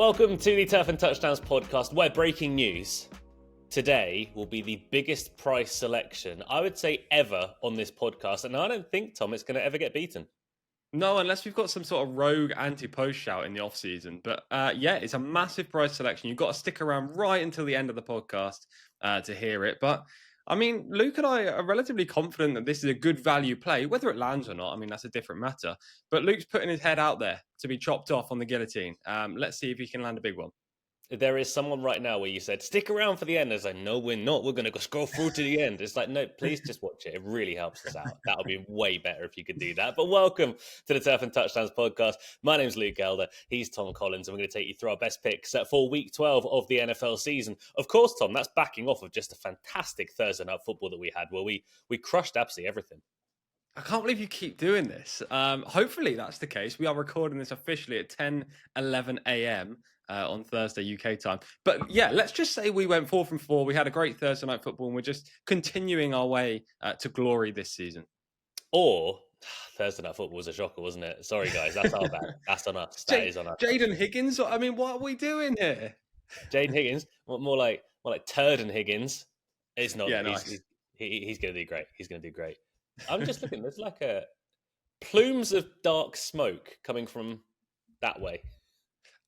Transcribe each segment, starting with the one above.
Welcome to the Turf and Touchdowns podcast, where breaking news today will be the biggest price selection, I would say, ever on this podcast. And I don't think, Tom, it's going to ever get beaten. No, unless we've got some sort of rogue anti-post shout in the off-season. But yeah, it's a massive price selection. You've got to stick around right until the end of the podcast to hear it. But I mean, Luke and I are relatively confident that this is a good value play. Whether it lands or not, I mean, that's a different matter. But Luke's putting his head out there to be chopped off on the guillotine. Let's see if he can land a big one. There is someone right now where you said, stick around for the end. It's like, no, we're not. We're going to go scroll through to the end. It's like, no, please just watch it. It really helps us out. That would be way better if you could do that. But welcome to the Turf and Touchdowns podcast. My name's Luke Elder. He's Tom Collins, and we're going to take you through our best picks for week 12 of the NFL season. Of course, Tom, that's backing off of just a fantastic Thursday night football that we had, where we crushed absolutely everything. I can't believe you keep doing this. Hopefully that's the case. We are recording this officially at 10:11 a.m. On Thursday UK time. But yeah, let's just say we went 4 from 4. We had a great Thursday night football, and we're just continuing our way to glory this season. Or Thursday night football was a shocker, wasn't it? Sorry, guys, that's our bad. That's on us. That is on us. Jaden Higgins. I mean, what are we doing here? Jaden Higgins, more like Turden Higgins. It's not. Yeah, nice. He's going to do great. He's going to do great. I'm just looking. There's like a plumes of dark smoke coming from that way.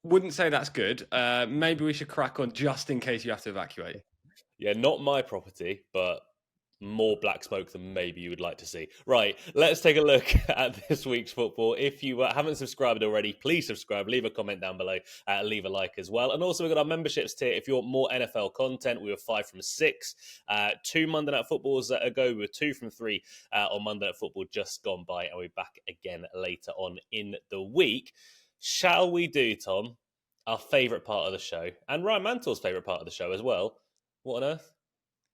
Wouldn't say that's good. Maybe we should crack on just in case you have to evacuate. Yeah, not my property, but more black smoke than maybe you would like to see. Right, let's take a look at this week's football. If you haven't subscribed already, please subscribe. Leave a comment down below. Leave a like as well. And also, we've got our memberships tier. If you want more NFL content, we were 5 from 6. 2 Monday Night Footballs ago, we were 2 from 3 on Monday Night Football just gone by. And we're back again later on in the week. Shall we do, Tom, our favourite part of the show, and Ryan Mantle's favourite part of the show as well? What on earth?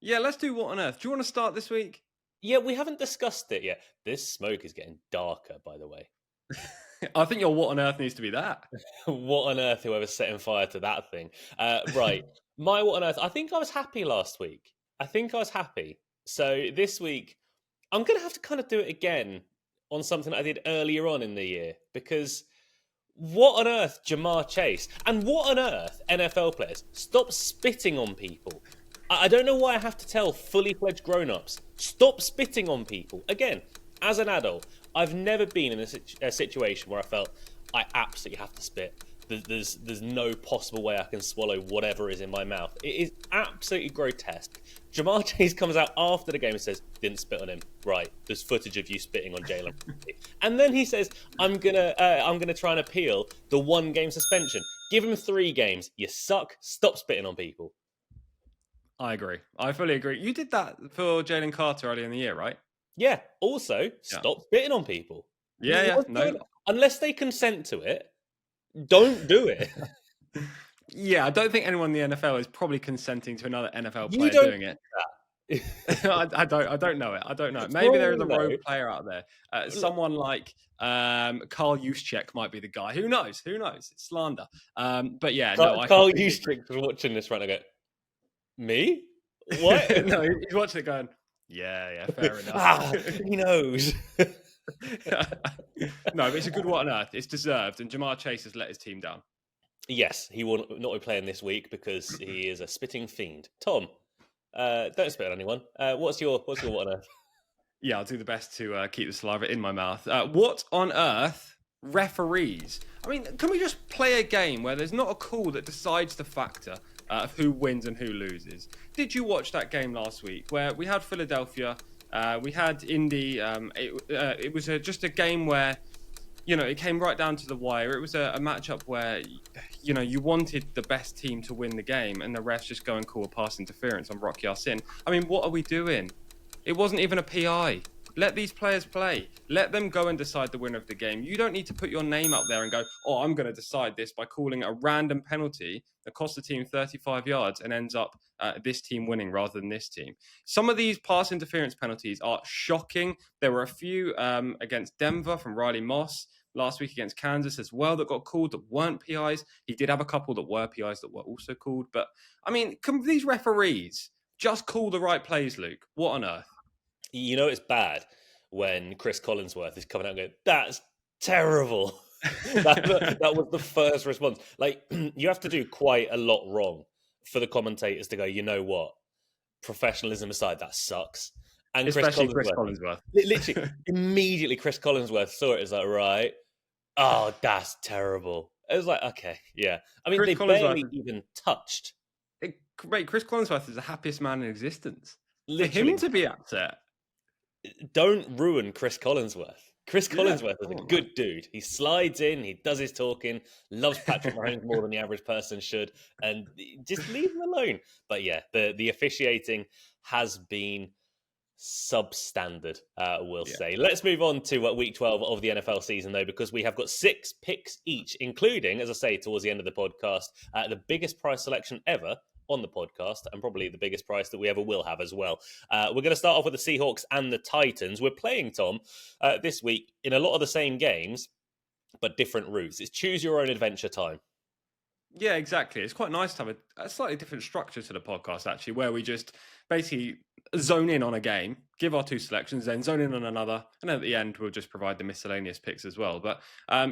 Yeah, let's do What on Earth. Do you want to start this week? Yeah, we haven't discussed it yet. This smoke is getting darker, by the way. I think your What on Earth needs to be that. What on earth, whoever's setting fire to that thing. Right, my What on Earth, I think I was happy last week. So this week, I'm going to have to kind of do it again on something I did earlier on in the year, because what on earth, Jamar Chase, and what on earth, NFL players, stop spitting on people. I don't know why I have to tell fully fledged grown-ups, stop spitting on people. Again, as an adult, I've never been in a situation where I felt I absolutely have to spit. There's no possible way I can swallow whatever is in my mouth. It is absolutely grotesque. Jamar Chase comes out after the game and says, didn't spit on him. Right, there's footage of you spitting on Jalen. And then he says, I'm gonna try and appeal the 1-game suspension. Give him 3 games. You suck. Stop spitting on people. I agree. I fully agree. You did that for Jalen Carter earlier in the year, right? Yeah. Also, stop spitting on people. Yeah. No. Unless they consent to it, don't do it. Yeah, I don't think anyone in the NFL is probably consenting to another NFL player doing it. I don't know it. I don't know. Maybe there is a rogue player out there. Someone like Carl Juszczyk might be the guy. Who knows? It's slander. But yeah, Carl Juszczyk was watching this right. I go, me? What? No, he's watching it going, yeah, fair enough. He knows. No, but it's a good What on Earth. It's deserved, and Jamar Chase has let his team down. Yes, he will not be playing this week because he is a spitting fiend. Tom, don't spit on anyone. What's your What on Earth? Yeah, I'll do the best to keep the saliva in my mouth. What on earth? Referees. I mean, can we just play a game where there's not a call that decides the factor of who wins and who loses? Did you watch that game last week where we had Philadelphia, we had Indy? It was just a game where, it came right down to the wire. It was a matchup where, you wanted the best team to win the game, and the refs just go and call a pass interference on Rock Ya-Sin. I mean, what are we doing? It wasn't even a PI. Let these players play. Let them go and decide the winner of the game. You don't need to put your name up there and go, I'm going to decide this by calling a random penalty that costs the team 35 yards and ends up this team winning rather than this team. Some of these pass interference penalties are shocking. There were a few against Denver from Riley Moss, last week against Kansas as well, that got called that weren't PIs. He did have a couple that were PIs that were also called. But, I mean, can these referees just call the right plays, Luke? What on earth? It's bad when Chris Collinsworth is coming out and going, that's terrible. That was the first response. Like, you have to do quite a lot wrong for the commentators to go, you know what? Professionalism aside, that sucks. And Especially Chris Collinsworth. literally, immediately Chris Collinsworth saw it as like, right, oh, that's terrible. It was like, okay, yeah. I mean, Chris they barely Collinsworth, even touched. mate, Chris Collinsworth is the happiest man in existence. Literally, For him to be upset. don't ruin Chris Collinsworth. Chris Yeah, Collinsworth is come a on, man. good dude. He slides in, he does his talking, loves Patrick Mahomes more than the average person should, and just leave him alone. But yeah, the officiating has been substandard, we'll Yeah. say. Let's move on to week 12 of the NFL season, though, because we have got 6 picks each, including, as I say, towards the end of the podcast, the biggest prize selection ever on the podcast, and probably the biggest price that we ever will have as well. We're going to start off with the Seahawks and the Titans. We're playing, Tom, this week in a lot of the same games, but different routes. It's choose your own adventure time. Yeah, exactly. It's quite nice to have a slightly different structure to the podcast, actually, where we just basically zone in on a game, give our 2 selections, then zone in on another, and then at the end, we'll just provide the miscellaneous picks as well. But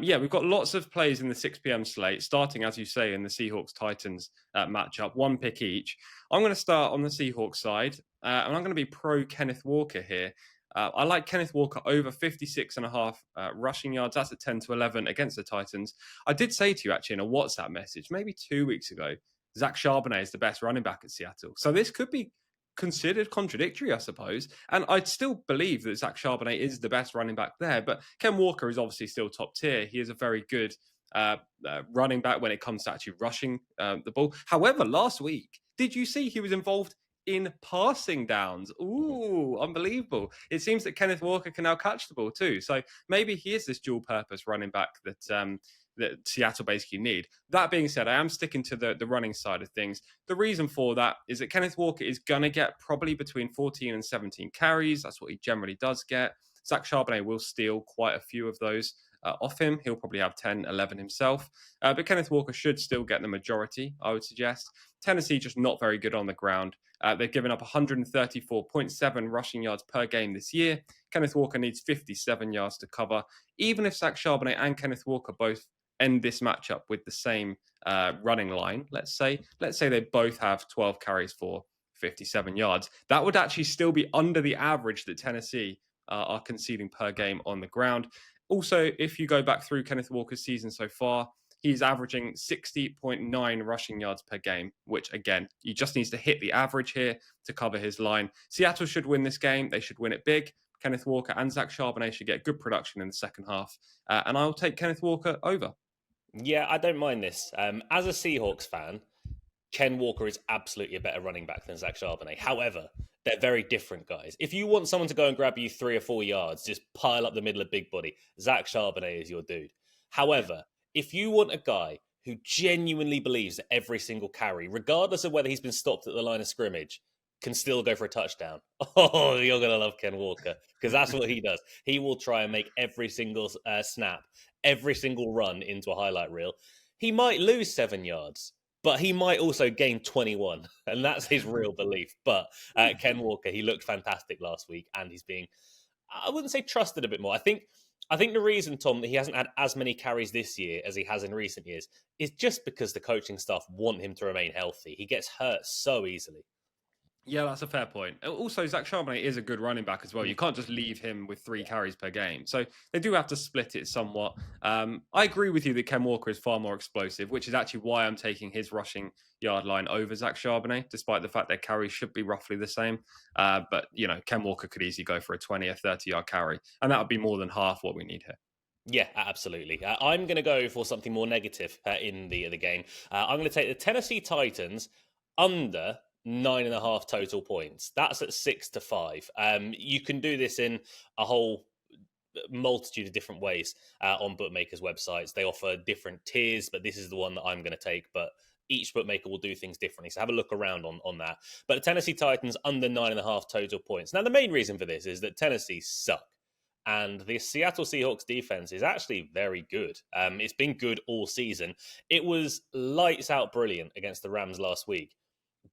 yeah, we've got lots of plays in the 6 p.m. slate, starting, as you say, in the Seahawks-Titans matchup, 1 pick each. I'm going to start on the Seahawks side, and I'm going to be pro Kenneth Walker here. I like Kenneth Walker over 56.5 rushing yards. That's at 10 to 11 against the Titans. I did say to you actually in a WhatsApp message, maybe 2 weeks ago, Zach Charbonnet is the best running back at Seattle. So this could be considered contradictory, I suppose. And I'd still believe that Zach Charbonnet is the best running back there. But Ken Walker is obviously still top tier. He is a very good running back when it comes to actually rushing the ball. However, last week, did you see he was involved in passing downs? Ooh, unbelievable. It seems that Kenneth Walker can now catch the ball too. So maybe he is this dual purpose running back that Seattle basically need. That being said, I am sticking to the running side of things. The reason for that is that Kenneth Walker is going to get probably between 14 and 17 carries. That's what he generally does get. Zach Charbonnet will steal quite a few of those off him. He'll probably have 10, 11 himself. But Kenneth Walker should still get the majority, I would suggest. Tennessee just not very good on the ground. They've given up 134.7 rushing yards per game this year. Kenneth Walker needs 57 yards to cover. Even if Zach Charbonnet and Kenneth Walker both end this matchup with the same running line, let's say they both have 12 carries for 57 yards, that would actually still be under the average that Tennessee are conceding per game on the ground. Also, if you go back through Kenneth Walker's season so far, he's averaging 60.9 rushing yards per game, which, again, he just needs to hit the average here to cover his line. Seattle should win this game. They should win it big. Kenneth Walker and Zach Charbonnet should get good production in the second half. And I'll take Kenneth Walker over. Yeah, I don't mind this. As a Seahawks fan, Ken Walker is absolutely a better running back than Zach Charbonnet. However, they're very different guys. If you want someone to go and grab you 3 or 4 yards, just pile up the middle of big body, Zach Charbonnet is your dude. However, if you want a guy who genuinely believes that every single carry, regardless of whether he's been stopped at the line of scrimmage, can still go for a touchdown, oh, you're going to love Ken Walker, because that's what he does. He will try and make every single snap, every single run into a highlight reel. He might lose 7 yards, but he might also gain 21, and that's his real belief. But Ken Walker, he looked fantastic last week, and he's being, I wouldn't say trusted a bit more. I think the reason, Tom, that he hasn't had as many carries this year as he has in recent years is just because the coaching staff want him to remain healthy. He gets hurt so easily. Yeah, that's a fair point. Also, Zach Charbonnet is a good running back as well. You can't just leave him with 3 carries per game. So they do have to split it somewhat. I agree with you that Ken Walker is far more explosive, which is actually why I'm taking his rushing yard line over Zach Charbonnet, despite the fact their carries should be roughly the same. But, Ken Walker could easily go for a 20 or 30-yard carry, and that would be more than half what we need here. Yeah, absolutely. I'm going to go for something more negative in the game. I'm going to take the Tennessee Titans under 9.5 total points. That's at 6-5. You can do this in a whole multitude of different ways on bookmakers' websites. They offer different tiers, but this is the one that I'm going to take. But each bookmaker will do things differently. So have a look around on that. But the Tennessee Titans under 9.5 total points. Now, the main reason for this is that Tennessee suck. And the Seattle Seahawks defense is actually very good. It's been good all season. It was lights out brilliant against the Rams last week.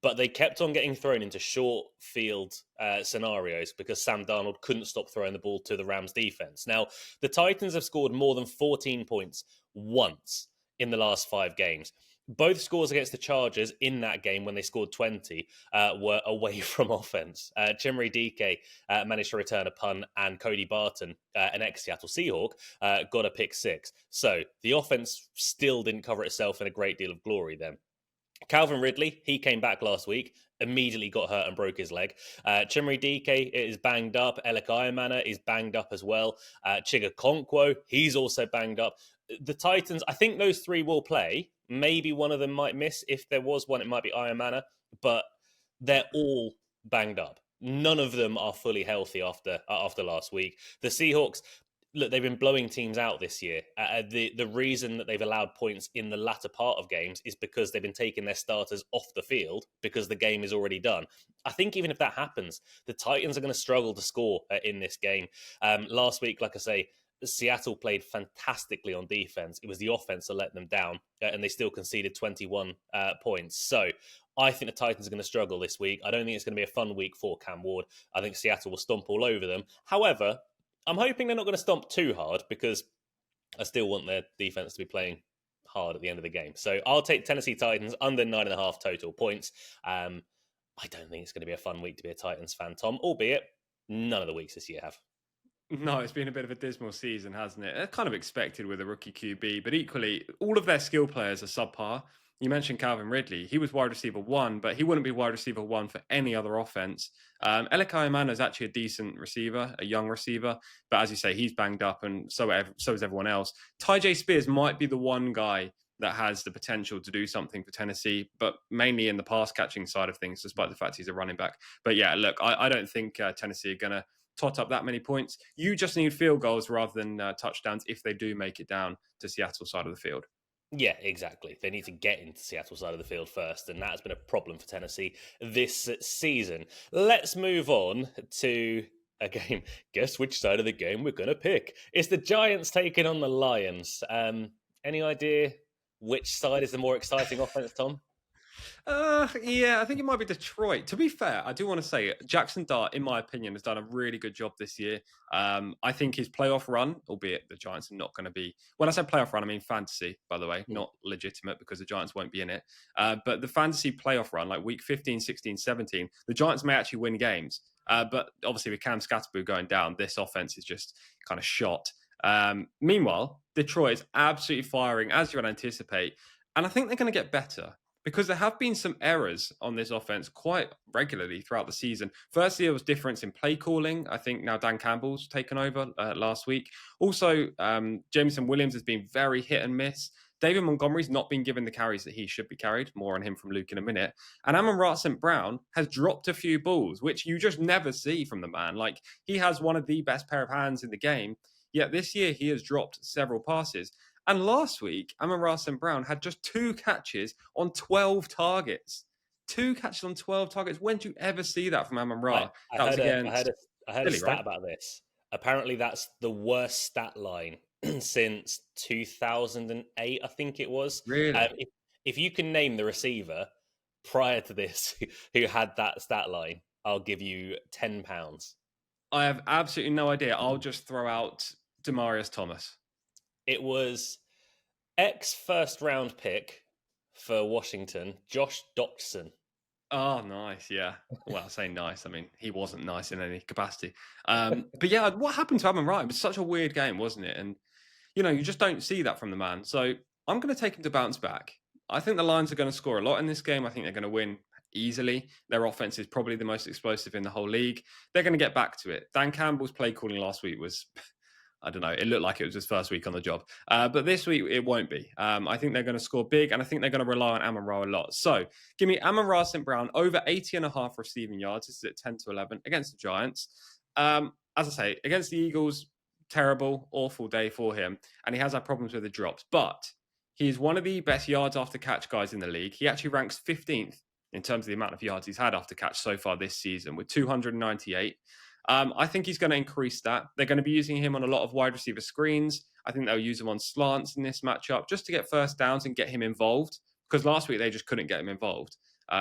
but they kept on getting thrown into short field scenarios because Sam Darnold couldn't stop throwing the ball to the Rams defense. Now, the Titans have scored more than 14 points once in the last 5 games. Both scores against the Chargers in that game when they scored 20 were away from offense. Chimere Dike managed to return a punt, and Cody Barton, an ex-Seattle Seahawk, got a pick 6. So the offense still didn't cover itself in a great deal of glory then. Calvin Ridley, he came back last week, immediately got hurt and broke his leg. Chimere Dike is banged up. Elek Ayamana is banged up as well. Chiga Konkwo, he's also banged up. The Titans, I think those 3 will play. Maybe one of them might miss. If there was one, it might be Ayamana, but they're all banged up. None of them are fully healthy after last week. The Seahawks, look, they've been blowing teams out this year. The reason that they've allowed points in the latter part of games is because they've been taking their starters off the field because the game is already done. I think even if that happens, the Titans are going to struggle to score in this game. Last week, like I say, Seattle played fantastically on defense. It was the offense that let them down, and they still conceded 21 points. So I think the Titans are going to struggle this week. I don't think it's going to be a fun week for Cam Ward. I think Seattle will stomp all over them. However, I'm hoping they're not going to stomp too hard because I still want their defense to be playing hard at the end of the game. So I'll take Tennessee Titans under 9.5 total points. I don't think it's going to be a fun week to be a Titans fan, Tom, albeit none of the weeks this year have. No, it's been a bit of a dismal season, hasn't it? It's kind of expected with a rookie QB, but equally, all of their skill players are subpar. You mentioned Calvin Ridley. He was wide receiver 1, but he wouldn't be wide receiver 1 for any other offense. Elek Ayamana is actually a decent receiver, a young receiver, but as you say, he's banged up, and so is everyone else. Tyjae Spears might be the one guy that has the potential to do something for Tennessee, but mainly in the pass catching side of things, despite the fact he's a running back. But yeah, look, I don't think Tennessee are going to tot up that many points. You just need field goals rather than touchdowns if they do make it down to Seattle side of the field. Yeah, exactly. They need to get into Seattle side of the field first, and that has been a problem for Tennessee this season. Let's move on to a game. Guess which side of the game we're going to pick? It's the Giants taking on the Lions. Any idea which side is the more exciting offense, Tom? Yeah, I think it might be Detroit. To be fair, I do want to say Jackson Dart, in my opinion, has done a really good job this year. I think his playoff run, albeit the Giants are not going to be, when I say playoff run, I mean fantasy, by the way, not legitimate because the Giants won't be in it. But the fantasy playoff run, like week 15, 16, 17, the Giants may actually win games. But obviously with Cam Scatterboo going down, this offense is just kind of shot. Meanwhile, Detroit is absolutely firing, as you would anticipate. And I think they're going to get better, because there have been some errors on this offense quite regularly throughout the season. Firstly, there was difference in play calling. I think now Dan Campbell's taken over last week. Also, Jameson Williams has been very hit and miss. David Montgomery's not been given the carries that he should be carried. More on him from Luke in a minute. And Amon-Ra St. Brown has dropped a few balls, which you just never see from the man. Like, he has one of the best pair of hands in the game. Yet this year, he has dropped several passes. And last week, Amon-Ra St. Brown had just 2 catches on 12 targets. 2 catches on 12 targets. When do you ever see that from Amon-Ra? I heard a stat about this. Apparently, that's the worst stat line since 2008, I think it was. Really? If you can name the receiver prior to this who had that stat line, I'll give you £10. I have absolutely no idea. I'll just throw out Demaryius Thomas. It was ex-first round pick for Washington, Josh Doctson. Oh, nice. Yeah. Well, I say nice. I mean, he wasn't nice in any capacity. But yeah, what happened to Amon-Ra? It was such a weird game, wasn't it? And, you know, you just don't see that from the man. So I'm going to take him to bounce back. I think the Lions are going to score a lot in this game. I think they're going to win easily. Their offense is probably the most explosive in the whole league. They're going to get back to it. Dan Campbell's play calling last week was... I don't know. It looked like it was his first week on the job. But this week, it won't be. I think they're going to score big, and I think they're going to rely on Amon-Ra a lot. So give me Amon-Ra St. Brown over 80.5 receiving yards. This is at 10 to 11 against the Giants. As I say, against the Eagles, terrible, awful day for him. And he has had problems with the drops. But he is one of the best yards after catch guys in the league. He actually ranks 15th in terms of the amount of yards he's had after catch so far this season with 298. I think he's going to increase that. They're going to be using him on a lot of wide receiver screens. I think they'll use him on slants in this matchup just to get first downs and get him involved, because last week they just couldn't get him involved.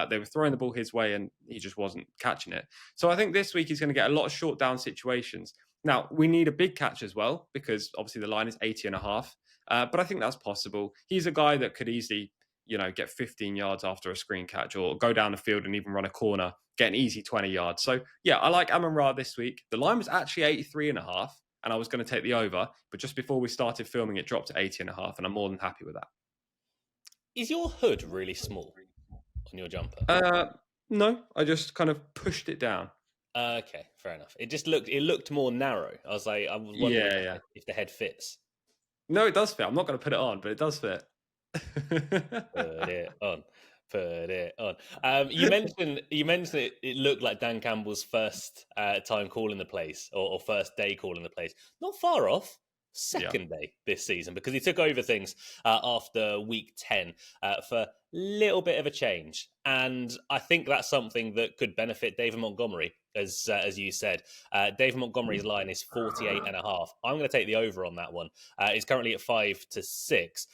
They were throwing the ball his way and he just wasn't catching it. So I think this week he's going to get a lot of short down situations. Now, we need a big catch as well, because obviously the line is 80.5. But I think that's possible. He's a guy that could easily, get 15 yards after a screen catch, or go down the field and even run a corner, get an easy 20 yards. So yeah, I like Amon-Ra this week. The line was actually 83.5, and I was going to take the over, but just before we started filming, it dropped to 80.5, and I'm more than happy with that. Is your hood really small on your jumper? No, I just kind of pushed it down. Okay, fair enough. It looked more narrow. I was wondering if the head fits. No, it does fit. I'm not going to put it on, but it does fit. Put it on. Put it on. You mentioned it looked like Dan Campbell's first time calling the place, or first day calling the place. Not far off. Second day this season, because he took over things after week 10 for a little bit of a change. And I think that's something that could benefit David Montgomery, as you said. David Montgomery's line is 48.5. I'm going to take the over on that one. It's currently at 5-6.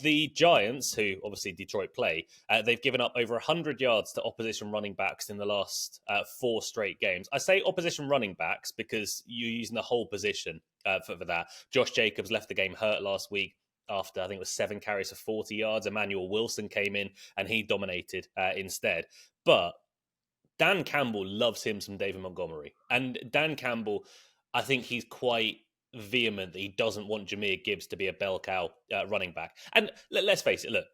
The Giants, who obviously Detroit play, they've given up over 100 yards to opposition running backs in the last 4 straight games. I say opposition running backs because you're using the whole position for that. Josh Jacobs left the game hurt last week after, I think it was 7 carries for 40 yards. Emmanuel Wilson came in and he dominated instead. But Dan Campbell loves him some David Montgomery. And Dan Campbell, I think he's quite vehement that he doesn't want Jahmyr Gibbs to be a bell cow running back. And let's face it, look,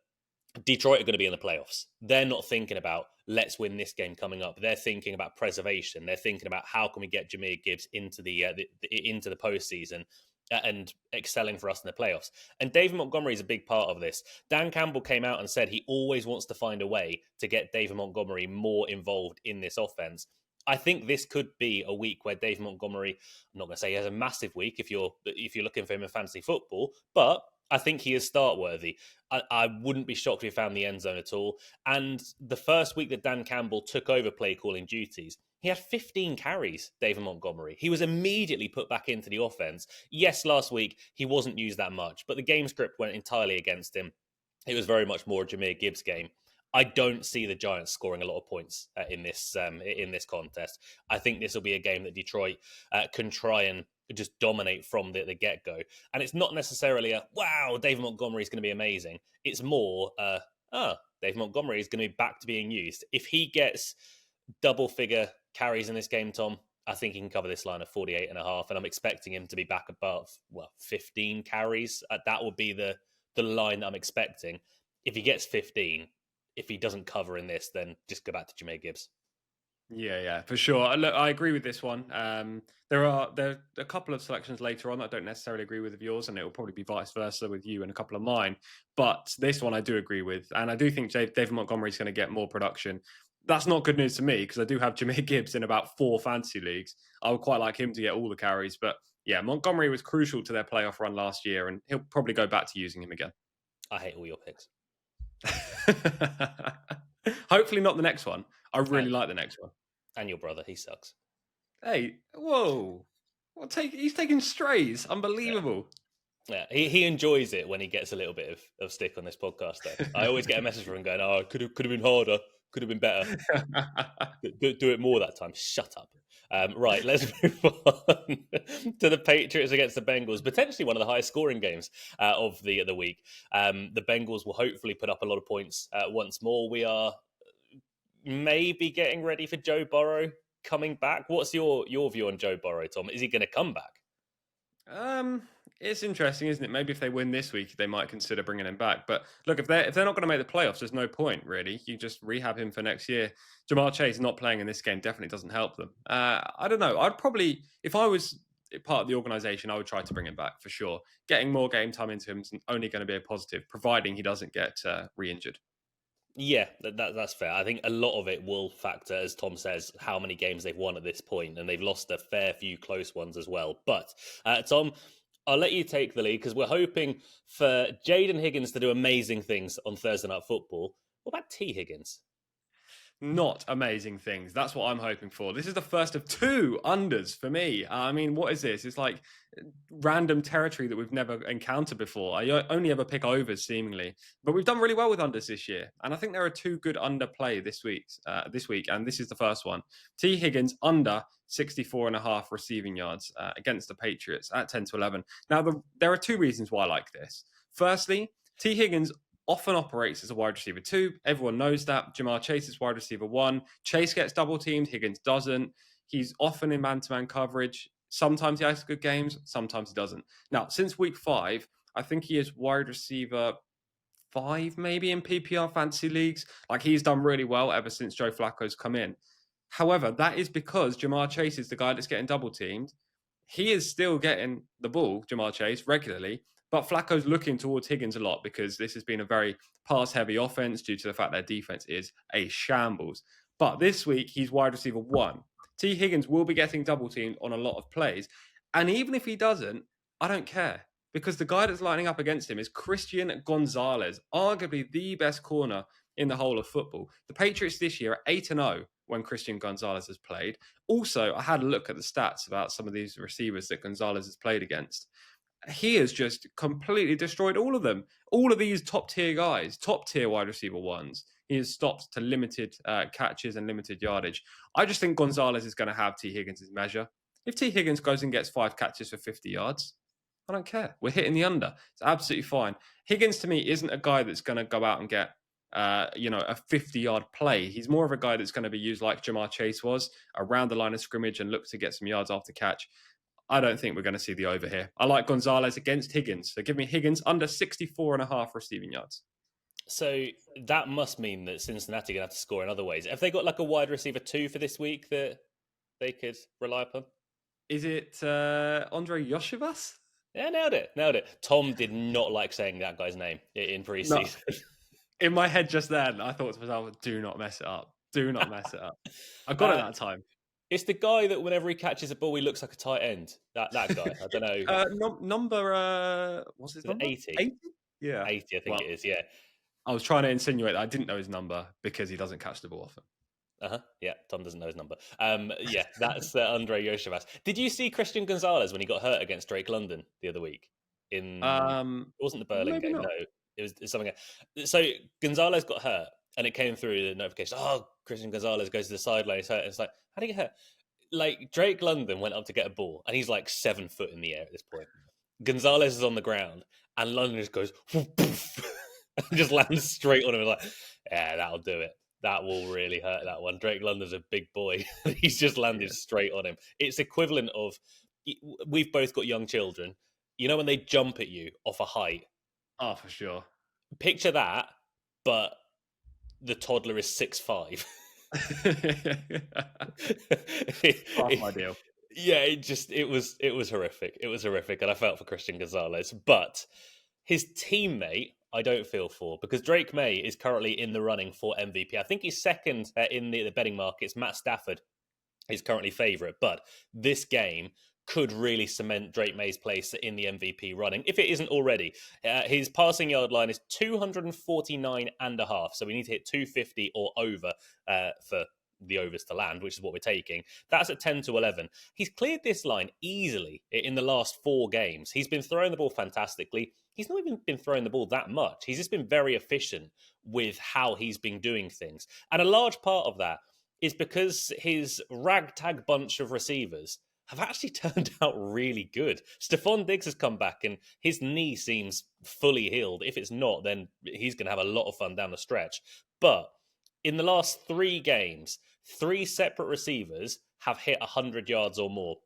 Detroit are going to be in the playoffs. They're not thinking about, let's win this game coming up. They're thinking about preservation. They're thinking about how can we get Jahmyr Gibbs into the postseason and excelling for us in the playoffs. And David Montgomery is a big part of this. Dan Campbell came out and said he always wants to find a way to get David Montgomery more involved in this offense. I think this could be a week where David Montgomery, I'm not going to say he has a massive week if you're looking for him in fantasy football, but I think he is start worthy. I wouldn't be shocked if he found the end zone at all. And the first week that Dan Campbell took over play calling duties, he had 15 carries, David Montgomery. He was immediately put back into the offense. Yes, last week he wasn't used that much, but the game script went entirely against him. It was very much more a Jahmyr Gibbs game. I don't see the Giants scoring a lot of points in this contest. I think this will be a game that Detroit can try and just dominate from the get-go. And it's not necessarily wow, David Montgomery is going to be amazing. It's more, David Montgomery is going to be back to being used. If he gets double-figure carries in this game, Tom, I think he can cover this line of 48.5, and I'm expecting him to be back above 15 carries. That would be the line that I'm expecting. If he gets 15, if he doesn't cover in this, then just go back to Jahmyr Gibbs. Yeah, for sure. Look, I agree with this one. There are a couple of selections later on that I don't necessarily agree with of yours, and it will probably be vice versa with you and a couple of mine. But this one I do agree with, and I do think David Montgomery is going to get more production. That's not good news to me because I do have Jahmyr Gibbs in about 4 fantasy leagues. I would quite like him to get all the carries, but yeah, Montgomery was crucial to their playoff run last year, and he'll probably go back to using him again. I hate all your picks. Hopefully not the next one. I really like the next one. And your brother, he sucks. Hey, whoa. He's taking strays. Unbelievable. Yeah, he enjoys it when he gets a little bit of stick on this podcast, though. I always get a message from him going, oh, could have been harder, could have been better. do it more that time. Shut up. Right, let's move on to the Patriots against the Bengals, potentially one of the highest scoring games of the week. The Bengals will hopefully put up a lot of points once more. We are maybe getting ready for Joe Burrow coming back. What's your view on Joe Burrow, Tom? Is he going to come back? It's interesting, isn't it? Maybe if they win this week, they might consider bringing him back. But look, if they're not going to make the playoffs, there's no point, really. You just rehab him for next year. Jamar Chase not playing in this game definitely doesn't help them. I don't know. I'd probably, if I was part of the organization, I would try to bring him back for sure. Getting more game time into him is only going to be a positive, providing he doesn't get re-injured. Yeah, that's fair. I think a lot of it will factor, as Tom says, how many games they've won at this point, and they've lost a fair few close ones as well. But, Tom, I'll let you take the lead because we're hoping for Jaden Higgins to do amazing things on Thursday Night Football. What about T. Higgins? not amazing things. That's what I'm hoping for. This is the first of 2 unders for me. I mean, what is this? It's like random territory that we've never encountered before. I only ever pick overs seemingly, but we've done really well with unders this year. And I think there are 2 good under play this week. And this is the first one. T. Higgins under 64.5 receiving yards against the Patriots at 10-11. Now, there are 2 reasons why I like this. Firstly, T. Higgins often operates as a wide receiver 2. Everyone knows that. Jamar Chase is wide receiver 1. Chase gets double teamed. Higgins doesn't. He's often in man-to-man coverage. Sometimes he has good games. Sometimes he doesn't. Now, since week 5, I think he is wide receiver 5 maybe in PPR fantasy leagues. Like, he's done really well ever since Joe Flacco's come in. However, that is because Jamar Chase is the guy that's getting double teamed. He is still getting the ball, Jamar Chase, regularly. But Flacco's looking towards Higgins a lot because this has been a very pass-heavy offense due to the fact their defense is a shambles. But this week, he's wide receiver 1. T. Higgins will be getting double-teamed on a lot of plays. And even if he doesn't, I don't care. Because the guy that's lining up against him is Christian Gonzalez, arguably the best corner in the whole of football. The Patriots this year are 8-0 when Christian Gonzalez has played. Also, I had a look at the stats about some of these receivers that Gonzalez has played against. He has just completely destroyed all of them. All of these top-tier guys, top-tier wide receiver 1s, he has stopped to limited catches and limited yardage. I just think Gonzalez is going to have T. Higgins' measure. If T. Higgins goes and gets 5 catches for 50 yards, I don't care. We're hitting the under. It's absolutely fine. Higgins, to me, isn't a guy that's going to go out and get a 50-yard play. He's more of a guy that's going to be used like Jamar Chase was, around the line of scrimmage and look to get some yards after catch. I don't think we're going to see the over here. I like Gonzalez against Higgins. So give me Higgins under 64.5 receiving yards. So that must mean that Cincinnati are going to have to score in other ways. Have they got like a wide receiver 2 for this week that they could rely upon? Is it Andre Yoshivas? Yeah, nailed it. Tom did not like saying that guy's name in preseason. No. In my head just then, I thought to myself, do not mess it up. Do not mess it up. I got it that time. It's the guy that whenever he catches a ball, he looks like a tight end. That guy. I don't know. Number, what's his number? 80. 80? Yeah. 80, I think it is, yeah. I was trying to insinuate that I didn't know his number because he doesn't catch the ball often. Yeah, Tom doesn't know his number. Yeah, that's Andre Yoshivas. Did you see Christian Gonzalez when he got hurt against Drake London the other week? It wasn't the Berlin game, not. no. It was something else. So Gonzalez got hurt, and it came through the notification. Oh, Christian Gonzalez goes to the sideline. He's hurt. It's like, how did he get hurt? Like, Drake London went up to get a ball, and he's like 7 foot in the air at this point. Gonzalez is on the ground, and London just goes, woof, poof, and just lands straight on him. Like, yeah, that'll do it. That will really hurt that one. Drake London's a big boy. He's just landed straight on him. It's equivalent of, we've both got young children. You know when they jump at you off a height? Oh, for sure. Picture that, but the toddler is 6'5". Half my deal. Yeah, it was horrific. It was horrific, and I felt for Christian Gonzalez. But his teammate, I don't feel for, because Drake May is currently in the running for MVP. I think he's second in the betting markets. Matt Stafford is currently favourite, but this game could really cement Drake May's place in the MVP running, if it isn't already. His passing yard line is 249.5, so we need to hit 250 or over for the overs to land, which is what we're taking. That's at 10-11. He's cleared this line easily in the last 4 games. He's been throwing the ball fantastically. He's not even been throwing the ball that much. He's just been very efficient with how he's been doing things. And a large part of that is because his ragtag bunch of receivers have actually turned out really good. Stephon Diggs has come back and his knee seems fully healed. If it's not, then he's going to have a lot of fun down the stretch. But in the last 3 games, 3 separate receivers have hit 100 yards or more.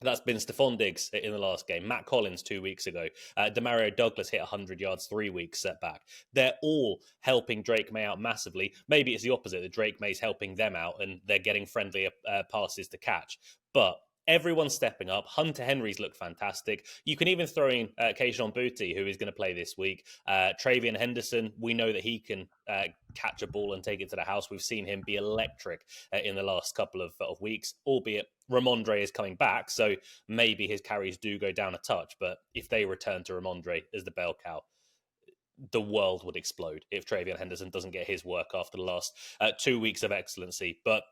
That's been Stephon Diggs in the last game, Matt Collins 2 weeks ago, Demario Douglas hit 100 yards 3 weeks setback. They're all helping Drake May out massively. Maybe it's the opposite, that Drake May's helping them out and they're getting friendlier passes to catch. But everyone's stepping up. Hunter Henry's looked fantastic. You can even throw in Kayshon Boutte, who is going to play this week. Travian Henderson, we know that he can catch a ball and take it to the house. We've seen him be electric in the last couple of weeks, albeit Ramondre is coming back, so maybe his carries do go down a touch. But if they return to Ramondre as the bell cow, the world would explode if Travion Henderson doesn't get his work after the last 2 weeks of excellency. But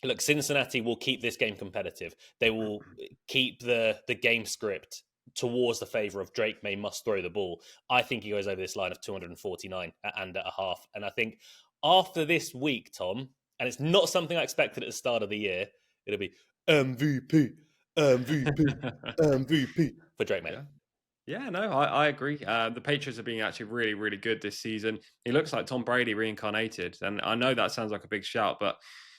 look, Cincinnati will keep this game competitive. They will keep the game script towards the favor of Drake May must throw the ball. I think he goes over this line of 249 and a half. And I think after this week, Tom, and it's not something I expected at the start of the year, it'll be MVP, MVP, MVP for Drake May. Yeah, no, I agree. The Patriots are being actually really, really good this season. He looks like Tom Brady reincarnated. And I know that sounds like a big shout, but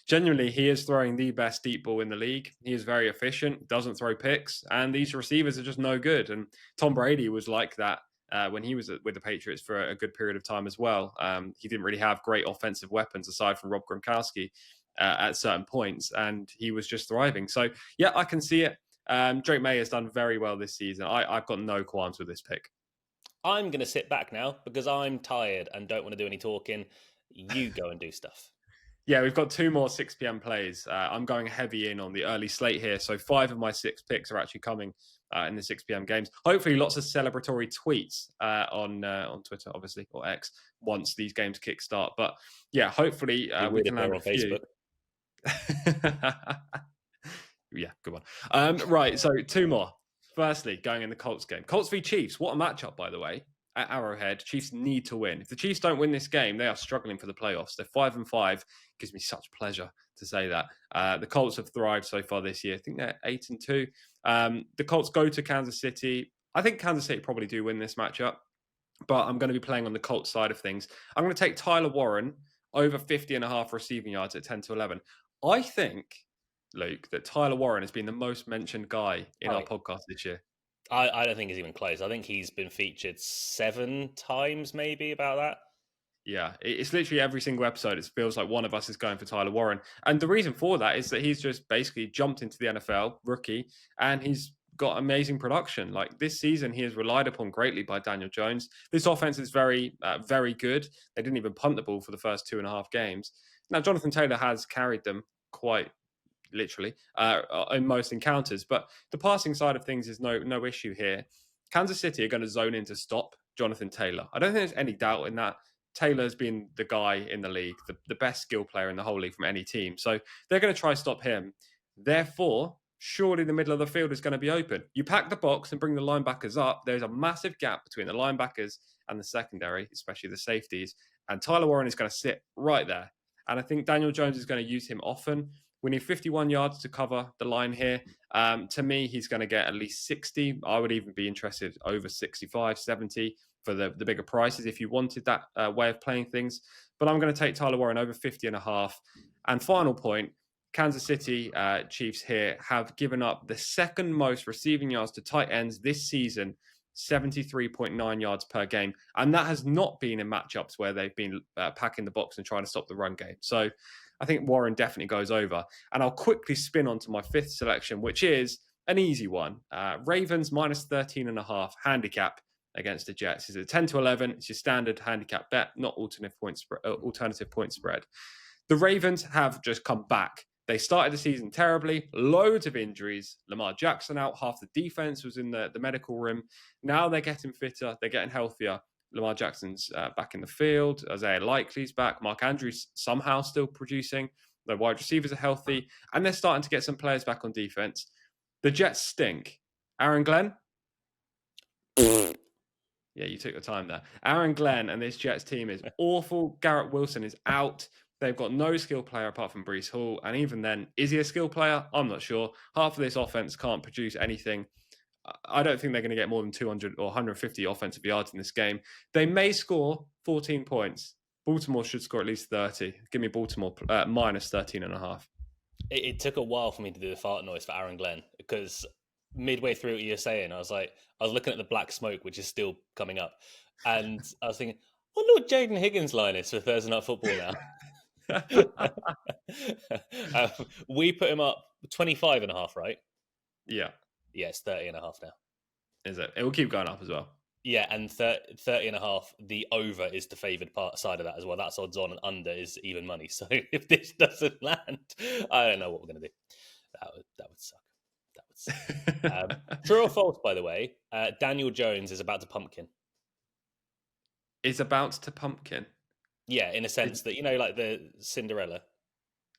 genuinely, he is throwing the best deep ball in the league. He is very efficient, doesn't throw picks, and these receivers are just no good. And Tom Brady was like that when he was with the Patriots for a good period of time as well. He didn't really have great offensive weapons aside from Rob Gronkowski at certain points, and he was just thriving. So, yeah, I can see it. Drake May has done very well this season. I've got no qualms with this pick. I'm going to sit back now because I'm tired and don't want to do any talking. You go and do stuff. Yeah, we've got 2 more 6 p.m. plays. I'm going heavy in on the early slate here. So 5 of my 6 picks are actually coming in the 6 p.m. games. Hopefully lots of celebratory tweets on Twitter, obviously, or X, once these games kickstart. But yeah, hopefully we can land on Facebook. Yeah, good one. Right, so 2 more. Firstly, going in the Colts game. Colts v Chiefs. What a matchup, by the way. At Arrowhead, Chiefs need to win. If the Chiefs don't win this game, they are struggling for the playoffs. They're 5-5. Gives me such pleasure to say that. The Colts have thrived so far this year. I think they're 8-2. The Colts go to Kansas City. I think Kansas City probably do win this matchup, but I'm going to be playing on the Colts side of things. I'm going to take Tyler Warren over 50.5 receiving yards at 10-11. I think, Luke, that Tyler Warren has been the most mentioned guy in our podcast this year. I don't think he's even close. I think he's been featured 7 times, maybe, about that. Yeah, it's literally every single episode. It feels like one of us is going for Tyler Warren. And the reason for that is that he's just basically jumped into the NFL, rookie, and he's got amazing production. Like this season, he is relied upon greatly by Daniel Jones. This offense is very, very good. They didn't even punt the ball for the first 2.5 games. Now, Jonathan Taylor has carried them quite literally in most encounters, but the passing side of things is no issue here. Kansas City are going to zone in to stop Jonathan Taylor. I don't think there's any doubt in that. Taylor's been the guy in the league, the best skill player in the whole league from any team. So they're going to try to stop him. Therefore, surely the middle of the field is going to be open. You pack the box and bring the linebackers up. There's a massive gap between the linebackers and the secondary, especially the safeties. And Tyler Warren is going to sit right there. And I think Daniel Jones is going to use him often. We need 51 yards to cover the line here. To me, he's going to get at least 60. I would even be interested over 65, 70 for the bigger prices if you wanted that way of playing things. But I'm going to take Tyler Warren over 50.5. And final point, Kansas City Chiefs here have given up the second most receiving yards to tight ends this season, 73.9 yards per game. And that has not been in matchups where they've been packing the box and trying to stop the run game. So I think Warren definitely goes over. And I'll quickly spin onto my 5th selection, which is an easy one. Ravens minus 13.5 handicap against the Jets. Is it 10-11? It's your standard handicap bet, not alternative point spread. The Ravens have just come back. They started the season terribly, loads of injuries. Lamar Jackson out, half the defense was in the medical room. Now they're getting fitter, they're getting healthier. Lamar Jackson's back in the field. Isaiah Likely's back. Mark Andrews somehow still producing. The wide receivers are healthy, and they're starting to get some players back on defense. The Jets stink. Aaron Glenn? Yeah, you took your time there. Aaron Glenn and this Jets team is awful. Garrett Wilson is out. They've got no skill player apart from Breece Hall. And even then, is he a skill player? I'm not sure. Half of this offense can't produce anything. I don't think they're going to get more than 200 or 150 offensive yards in this game. They may score 14 points. Baltimore should score at least 30. Give me Baltimore minus 13.5. It took a while for me to do the fart noise for Aaron Glenn because midway through what you're saying, I was looking at the black smoke, which is still coming up. And I was thinking, I wonder what Jaden Higgins' line is for Thursday Night Football now. We put him up 25.5, right? Yeah. Yeah, it's 30.5 now. Is it? It will keep going up as well. Yeah, and 30.5, the over is the favoured side of that as well. That's odds on, and under is even money. So if this doesn't land, I don't know what we're going to do. That would suck. True or false, by the way, Daniel Jones is about to pumpkin. is about to pumpkin. Yeah, in a sense that, like the Cinderella.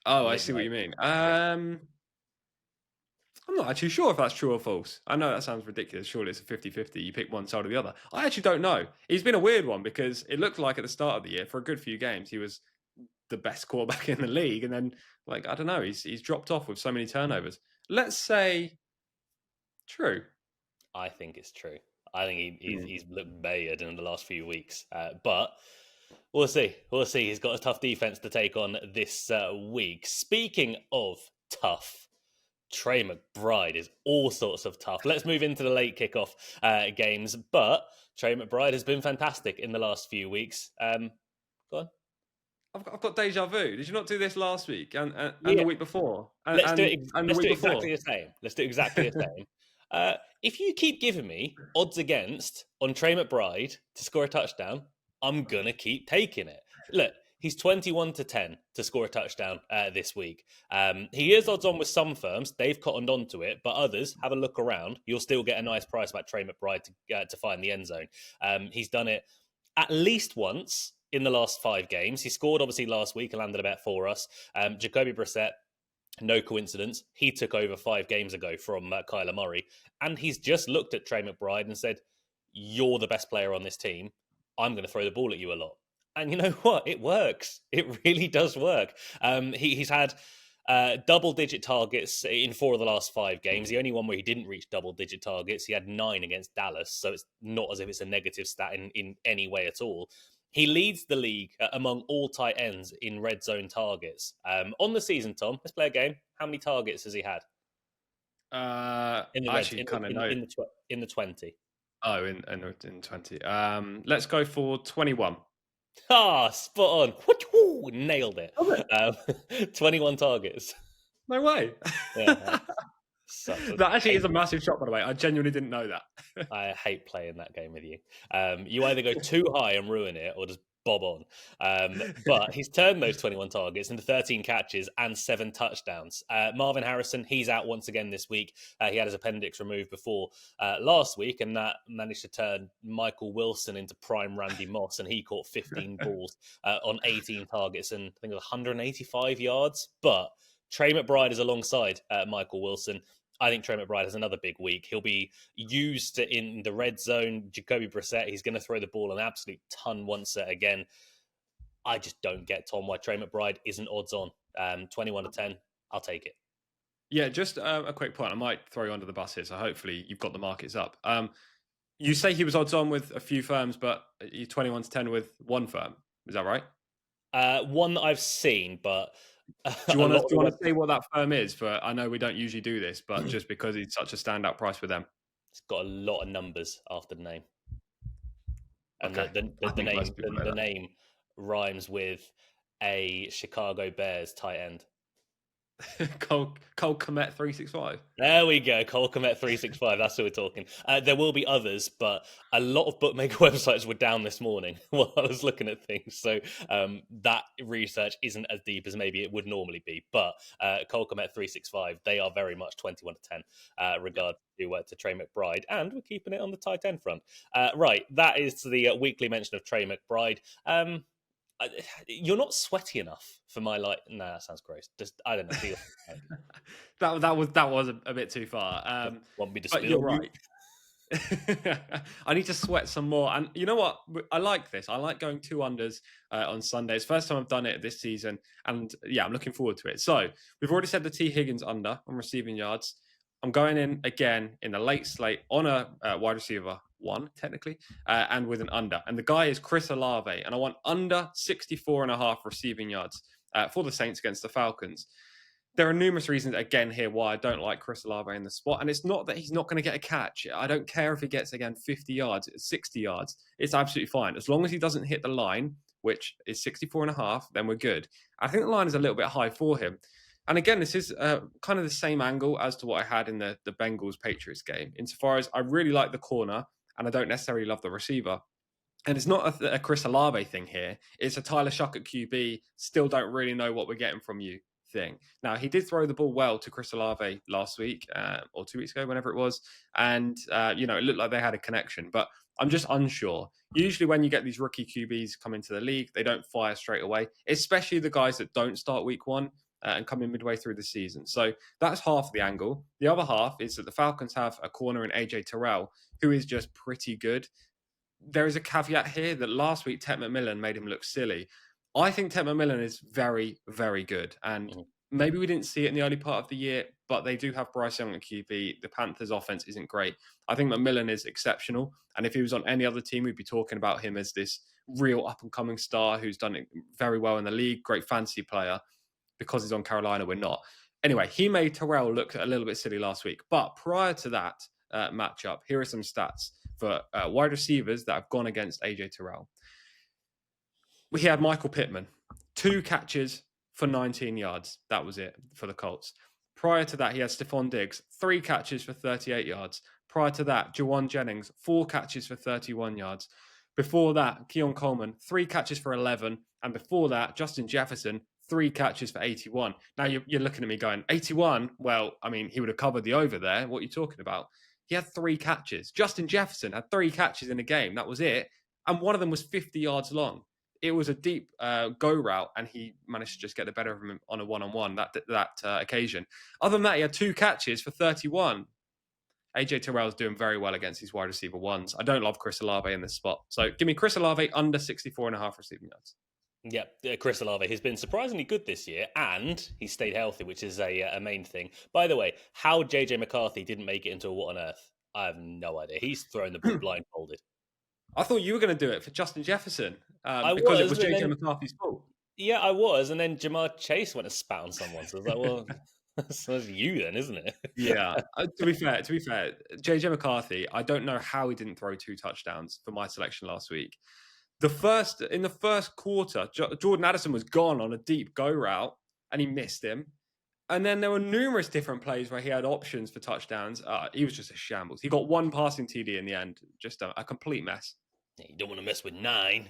Oh, I see what Midnight. you mean. Yeah. I'm not actually sure if that's true or false. I know that sounds ridiculous. Surely it's a 50-50. You pick one side or the other. I actually don't know. He's been a weird one because it looked like at the start of the year, for a good few games, he was the best quarterback in the league. And then, I don't know, he's dropped off with so many turnovers. Let's say true. I think it's true. I think Hmm. he's looked bad in the last few weeks. But we'll see. We'll see. He's got a tough defense to take on this week. Speaking of tough, Trey McBride is all sorts of tough. Let's move into the late kickoff games. But Trey McBride has been fantastic in the last few weeks. Go on. I've got deja vu. Did you not do this last week and the Yeah. week before? Let's do it. And the Let's week do it before? exactly the same. Let's do exactly the same. If you keep giving me odds against on Trey McBride to score a touchdown, I'm gonna keep taking it. Look, he's 21-10 to score a touchdown this week. He is odds on with some firms; they've cottoned onto it, but others have a look around. You'll still get a nice price about Trey McBride to find the end zone. He's done it at least once in the last 5 games. He scored obviously last week and landed a bet for us. Jacoby Brissett, no coincidence, he took over 5 games ago from Kyler Murray, and he's just looked at Trey McBride and said, "You're the best player on this team. I'm going to throw the ball at you a lot." And you know what? It works. It really does work. He's had double-digit targets in 4 of the last 5 games. The only one where he didn't reach double-digit targets, he had 9 against Dallas, so it's not as if it's a negative stat in any way at all. He leads the league among all tight ends in red zone targets. On the season, Tom, let's play a game. How many targets has he had in the I red actually kind of know. in the 20? Oh, in 20. Let's go for 21. Ah, spot on. Nailed it. Oh, it? 21 targets. No way. Yeah, That actually is a massive shot, by the way. I genuinely didn't know that. I hate playing that game with you. You either go too high and ruin it, or just bob on. But he's turned those 21 targets into 13 catches and 7 touchdowns. Marvin Harrison, he's out once again this week. He had his appendix removed before last week, and that managed to turn Michael Wilson into prime Randy Moss, and he caught 15 balls on 18 targets and I think it was 185 yards. But Trey McBride is alongside Michael Wilson. I think Trey McBride has another big week. He'll be used in the red zone. Jacoby Brissett, he's going to throw the ball an absolute ton once again. I just don't get, Tom, why Trey McBride isn't odds on. 21-10, I'll take it. Yeah, just a quick point. I might throw you under the bus here, so hopefully you've got the markets up. You say he was odds on with a few firms, but you're 21-10 with one firm. Is that right? One that I've seen, but... Do you want to say what that firm is? For I know we don't usually do this, but just because he's such a standout price with them, it's got a lot of numbers after the name, and okay. the name rhymes with a Chicago Bears tight end. Cole Komet 365. There we go, Cole Komet 365. That's what we're talking. There will be others, but a lot of bookmaker websites were down this morning while I was looking at things. So that research isn't as deep as maybe it would normally be. But Cole Komet 365, they are very much 21-10 regard to Trey McBride, and we're keeping it on the tight end front. Right, that is the weekly mention of Trey McBride. You're not sweaty enough for my that sounds gross. Just I don't know. that was a bit too far. Want me to but spill? You're right. I need to sweat some more. And you know what? I like this. I like going 2 unders on Sundays. First time I've done it this season. And yeah, I'm looking forward to it. So we've already said the T. Higgins under on receiving yards. I'm going in again in the late slate on a wide receiver 1, technically, and with an under. And the guy is Chris Olave. And I want under 64.5 receiving yards for the Saints against the Falcons. There are numerous reasons, again, here why I don't like Chris Olave in the spot. And it's not that he's not going to get a catch. I don't care if he gets, again, 50 yards, 60 yards. It's absolutely fine. As long as he doesn't hit the line, which is 64.5, then we're good. I think the line is a little bit high for him. And again, this is kind of the same angle as to what I had in the Bengals-Patriots game, insofar as I really like the corner and I don't necessarily love the receiver. And it's not a Chris Olave thing here. It's a Tyler Shuck at QB. Still don't really know what we're getting from you thing. Now, he did throw the ball well to Chris Olave last week or 2 weeks ago, whenever it was. And, it looked like they had a connection. But I'm just unsure. Usually when you get these rookie QBs come into the league, they don't fire straight away, especially the guys that don't start week one and come in midway through the season. So that's half the angle. The other half is that the Falcons have a corner in AJ Terrell, who is just pretty good. There is a caveat here that last week Ted McMillan made him look silly. I think Ted McMillan is very, very good. And maybe we didn't see it in the early part of the year, but they do have Bryce Young at QB. The Panthers' offense isn't great. I think McMillan is exceptional. And if he was on any other team, we'd be talking about him as this real up-and-coming star who's done it very well in the league, great fantasy player. Because he's on Carolina, we're not. Anyway, he made Terrell look a little bit silly last week. But prior to that matchup, here are some stats for wide receivers that have gone against AJ Terrell. We had Michael Pittman, 2 catches for 19 yards. That was it for the Colts. Prior to that, he had Stephon Diggs, 3 catches for 38 yards. Prior to that, Jawan Jennings, 4 catches for 31 yards. Before that, Keon Coleman, 3 catches for 11. And before that, Justin Jefferson, 3 catches for 81. Now you're looking at me going, 81? Well, I mean, he would have covered the over there. What are you talking about? He had 3 catches. Justin Jefferson had 3 catches in a game. That was it. And one of them was 50 yards long. It was a deep go route, and he managed to just get the better of him on a one-on-one that occasion. Other than that, he had 2 catches for 31. AJ Terrell's doing very well against these wide receiver ones. I don't love Chris Olave in this spot. So give me Chris Olave under 64.5 receiving yards. Yeah, Chris Olave has been surprisingly good this year, and he stayed healthy, which is a main thing. By the way, how JJ McCarthy didn't make it into a what on earth, I have no idea. He's thrown the ball blindfolded. I thought you were going to do it for Justin Jefferson because it was JJ McCarthy's fault. Yeah, I was, and then Jamar Chase went to spat on someone. So I was like, well, that's you then, isn't it? Yeah. To be fair, JJ McCarthy, I don't know how he didn't throw 2 touchdowns for my selection last week. In the first quarter, Jordan Addison was gone on a deep go route, and he missed him. And then there were numerous different plays where he had options for touchdowns. He was just a shambles. He got 1 passing TD in the end, just a complete mess. You don't want to mess with 9.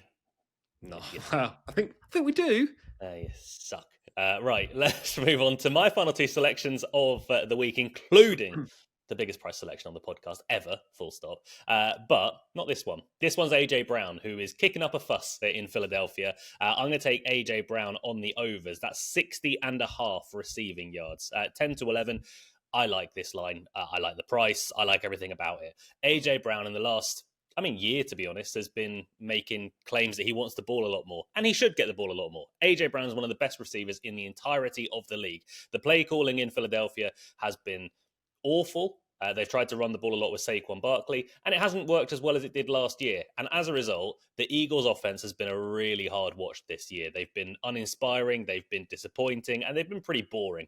No, I think we do. You suck. Right, let's move on to my final 2 selections of the week, including the biggest price selection on the podcast ever, full stop. But not this one. This one's AJ Brown, who is kicking up a fuss in Philadelphia. I'm going to take AJ Brown on the overs. That's 60.5 receiving yards. 10 to 11. I like this line. I like the price. I like everything about it. AJ Brown in the last year, to be honest, has been making claims that he wants the ball a lot more, and he should get the ball a lot more. AJ Brown is one of the best receivers in the entirety of the league. The play calling in Philadelphia has been awful. They've tried to run the ball a lot with Saquon Barkley, and it hasn't worked as well as it did last year. And as a result, the Eagles' offense has been a really hard watch this year. They've been uninspiring, they've been disappointing, and they've been pretty boring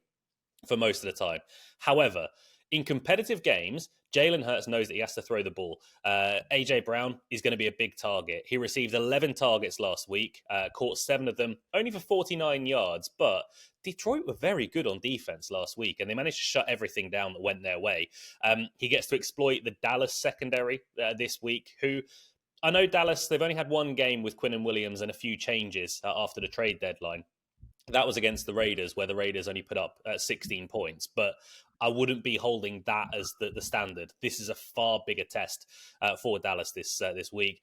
for most of the time. However, in competitive games, Jalen Hurts knows that he has to throw the ball. AJ Brown is going to be a big target. He received 11 targets last week, caught 7 of them, only for 49 yards. But Detroit were very good on defense last week, and they managed to shut everything down that went their way. He gets to exploit the Dallas secondary this week, who I know Dallas, they've only had 1 game with Quinnen Williams and a few changes after the trade deadline. That was against the Raiders, where the Raiders only put up 16 points. But I wouldn't be holding that as the standard. This is a far bigger test for Dallas this week.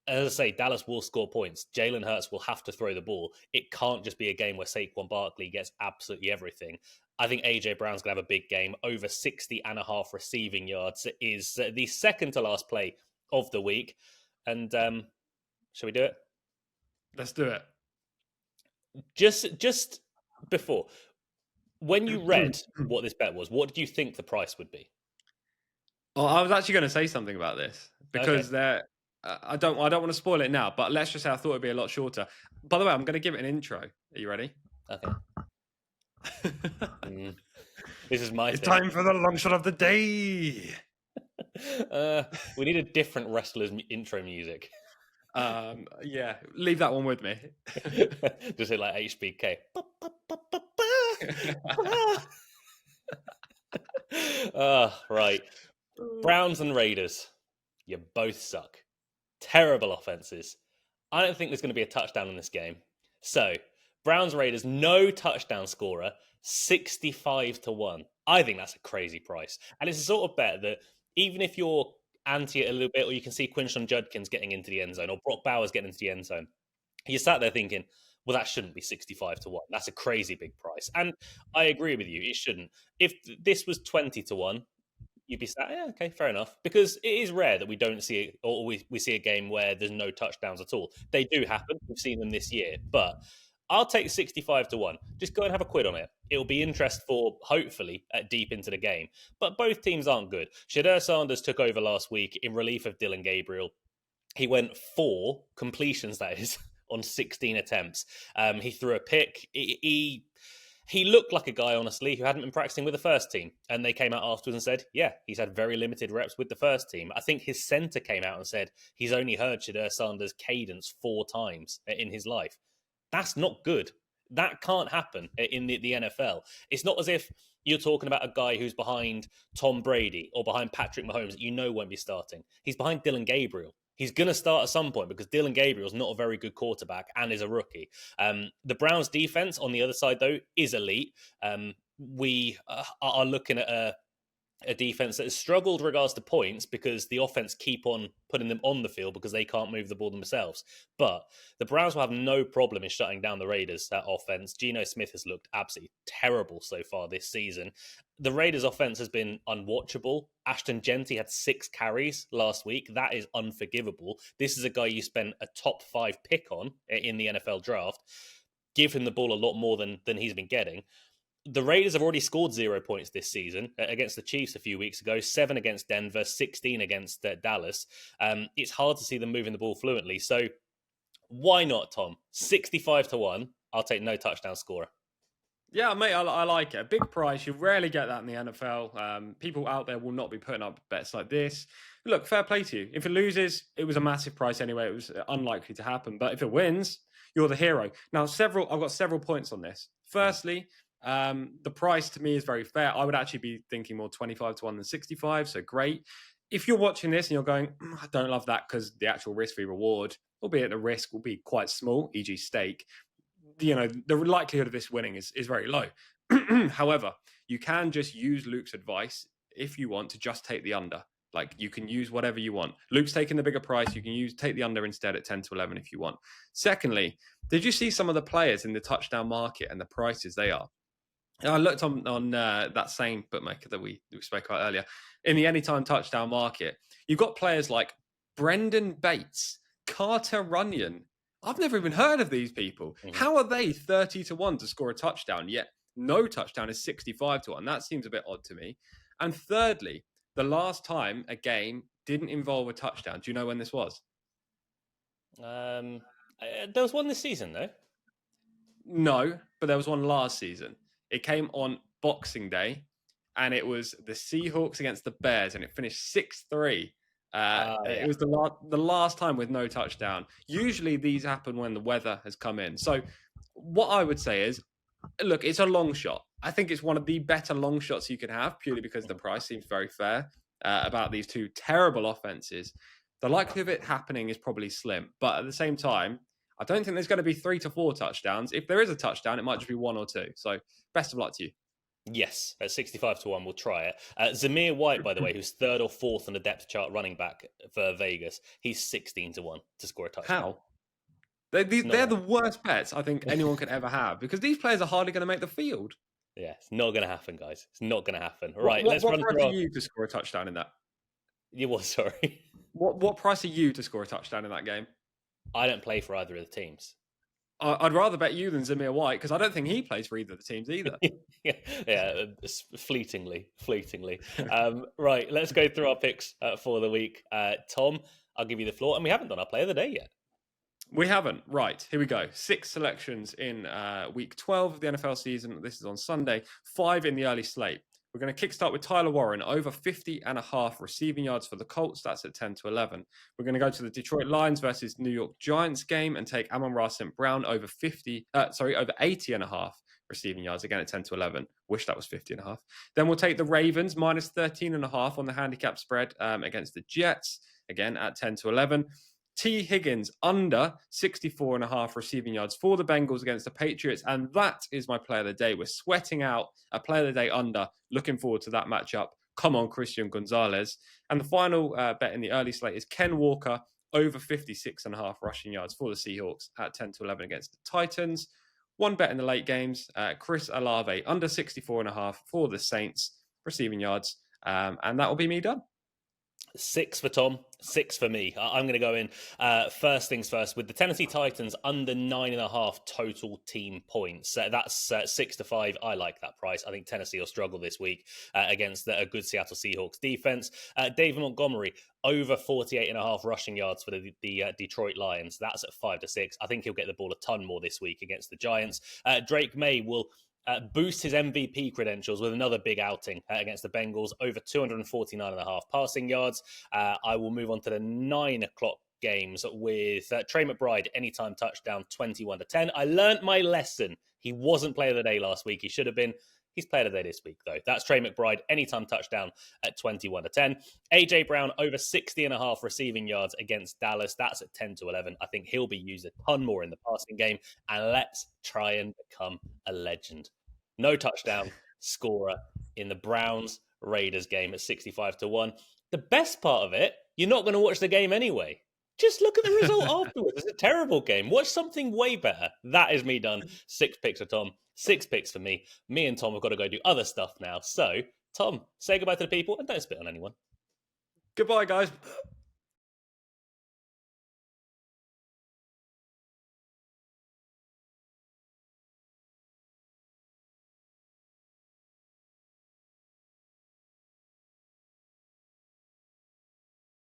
As I say, Dallas will score points. Jalen Hurts will have to throw the ball. It can't just be a game where Saquon Barkley gets absolutely everything. I think AJ Brown's going to have a big game. Over 60.5 receiving yards is the second to last play of the week. And shall we do it? Let's do it. Just before, when you read what this bet was, what did you think the price would be? Oh, I was actually going to say something about this because I don't want to spoil it now, but let's just say I thought it'd be a lot shorter. By the way, I'm going to give it an intro. Are you ready? Okay. This is my It's time for the long shot of the day. We need a different wrestler's intro music. Yeah, leave that one with me. Just hit like HBK. Right. Browns and Raiders. You both suck. Terrible offenses. I don't think there's going to be a touchdown in this game. So, Browns Raiders, no touchdown scorer, 65-1. I think that's a crazy price. And it's a sort of bet that even if you're anti it a little bit, or you can see Quinshon Judkins getting into the end zone, or Brock Bowers getting into the end zone, you sat there thinking, well, that shouldn't be 65-1. That's a crazy big price. And I agree with you, it shouldn't. If this was 20-1, you'd be saying, yeah, okay, fair enough. Because it is rare that we don't see it, or we see a game where there's no touchdowns at all. They do happen. We've seen them this year. But I'll take 65-1. Just go and have a quid on it. It'll be interest for, hopefully, deep into the game. But both teams aren't good. Shadur Sanders took over last week in relief of Dylan Gabriel. He went 4 completions, that is, on 16 attempts. He threw a pick. He looked like a guy, honestly, who hadn't been practicing with the first team. And they came out afterwards and said, yeah, he's had very limited reps with the first team. I think his center came out and said he's only heard Shadur Sanders' cadence 4 times in his life. That's not good. That can't happen in the NFL. It's not as if you're talking about a guy who's behind Tom Brady or behind Patrick Mahomes that you know won't be starting. He's behind Dylan Gabriel. He's going to start at some point because Dylan Gabriel's not a very good quarterback and is a rookie. The Browns' defense on the other side, though, is elite. We are looking at a defense that has struggled regards to points because the offense keep on putting them on the field because they can't move the ball themselves. But the Browns will have no problem in shutting down the Raiders, that offense. Geno Smith has looked absolutely terrible so far this season. The Raiders' offense has been unwatchable. Ashton Genty had 6 carries last week. That is unforgivable. This is a guy you spent a top 5 pick on in the NFL draft. Give him the ball a lot more than he's been getting. The Raiders have already scored 0 points this season against the Chiefs a few weeks ago, 7 against Denver, 16 against Dallas. It's hard to see them moving the ball fluently. So why not, Tom? 65-1. I'll take no touchdown scorer. Yeah, mate, I like it. A big price. You rarely get that in the NFL. People out there will not be putting up bets like this. Look, fair play to you. If it loses, it was a massive price anyway. It was unlikely to happen. But if it wins, you're the hero. Now, I've got several points on this. Firstly, the price to me is very fair. I would actually be thinking more 25-1 than 65. So great. If you're watching this and you're going, I don't love that because the actual risk-free reward, albeit the risk will be quite small, e.g. stake, the likelihood of this winning is very low. However, you can just use Luke's advice if you want to just take the under. Like, you can use whatever you want. Luke's taking the bigger price. You can take the under instead at 10-11 if you want. Secondly, did you see some of the players in the touchdown market and the prices they are? I looked on that same bookmaker that we spoke about earlier. In the anytime touchdown market, you've got players like Brendan Bates, Carter Runyon. I've never even heard of these people. Mm-hmm. How are they 30-1 to score a touchdown, yet no touchdown is 65-1? That seems a bit odd to me. And thirdly, the last time a game didn't involve a touchdown, do you know when this was? There was one this season, though. No, but there was one last season. It came on Boxing Day, and it was the Seahawks against the Bears, and it finished 6-3. Yeah. It was the last time with no touchdown. Usually these happen when the weather has come in. So what I would say is, look, it's a long shot. I think it's one of the better long shots you can have, purely because the price seems very fair about these two terrible offenses. The likelihood of it happening is probably slim. But at the same time, I don't think there's going to be 3 to 4 touchdowns. If there is a touchdown, it might just be 1 or 2. So best of luck to you. Yes, at 65-1, we'll try it. Zamir White, by the way, who's 3rd or 4th on the depth chart running back for Vegas, he's 16-1 to score a touchdown. How? They're the worst bets I think anyone could ever have, because these players are hardly going to make the field. Yeah, it's not going to happen, guys. It's not going to happen. Right, let's run through. What price are you to score a touchdown in that? You what? Sorry. What price are you to score a touchdown in that game? I don't play for either of the teams. I'd rather bet you than Zamir White, because I don't think he plays for either of the teams either. yeah, fleetingly. Right, let's go through our picks for the week. Tom, I'll give you the floor, and we haven't done our play of the day yet. We haven't. Right, here we go. 6 selections in week 12 of the NFL season. This is on Sunday. 5 in the early slate. We're going to kickstart with Tyler Warren, over 50.5 receiving yards for the Colts. That's at 10-11. We're going to go to the Detroit Lions versus New York Giants game and take Amon-Ra St. Brown over 80.5 receiving yards, again at 10-11. Wish that was 50.5. Then we'll take the Ravens minus 13.5 on the handicap spread against the Jets, again at 10-11. T. Higgins under 64.5 receiving yards for the Bengals against the Patriots. And that is my play of the day. We're sweating out a play of the day under. Looking forward to that matchup. Come on, Christian Gonzalez. And the final bet in the early slate is Ken Walker over 56.5 rushing yards for the Seahawks at 10-11 against the Titans. One bet in the late games, Chris Olave under 64.5 for the Saints receiving yards. And that will be me done. 6 for Tom, 6 for me. I'm going to go in first things first with the Tennessee Titans under 9.5 total team points. That's 6-5. I like that price. I think Tennessee will struggle this week against a good Seattle Seahawks defense. David Montgomery over 48.5 rushing yards for the Detroit Lions. That's at 5-6. I think he'll get the ball a ton more this week against the Giants. Drake May will boost his MVP credentials with another big outing against the Bengals, over 249.5 passing yards. I will move on to the 9 o'clock games with Trey McBride, anytime touchdown, 21-10. I learned my lesson. He wasn't player of the day last week. He should have been. He's player of the day this week, though. That's Trey McBride, anytime touchdown at 21-10. AJ Brown, over 60.5 receiving yards against Dallas. That's at 10-11. I think he'll be used a ton more in the passing game. And let's try and become a legend. No touchdown scorer in the Browns-Raiders game at 65-1. The best part of it, you're not going to watch the game anyway. Just look at the result afterwards. It's a terrible game. Watch something way better. That is me done. 6 picks for Tom, 6 picks for me. Me and Tom have got to go do other stuff now. So, Tom, say goodbye to the people and don't spit on anyone. Goodbye, guys.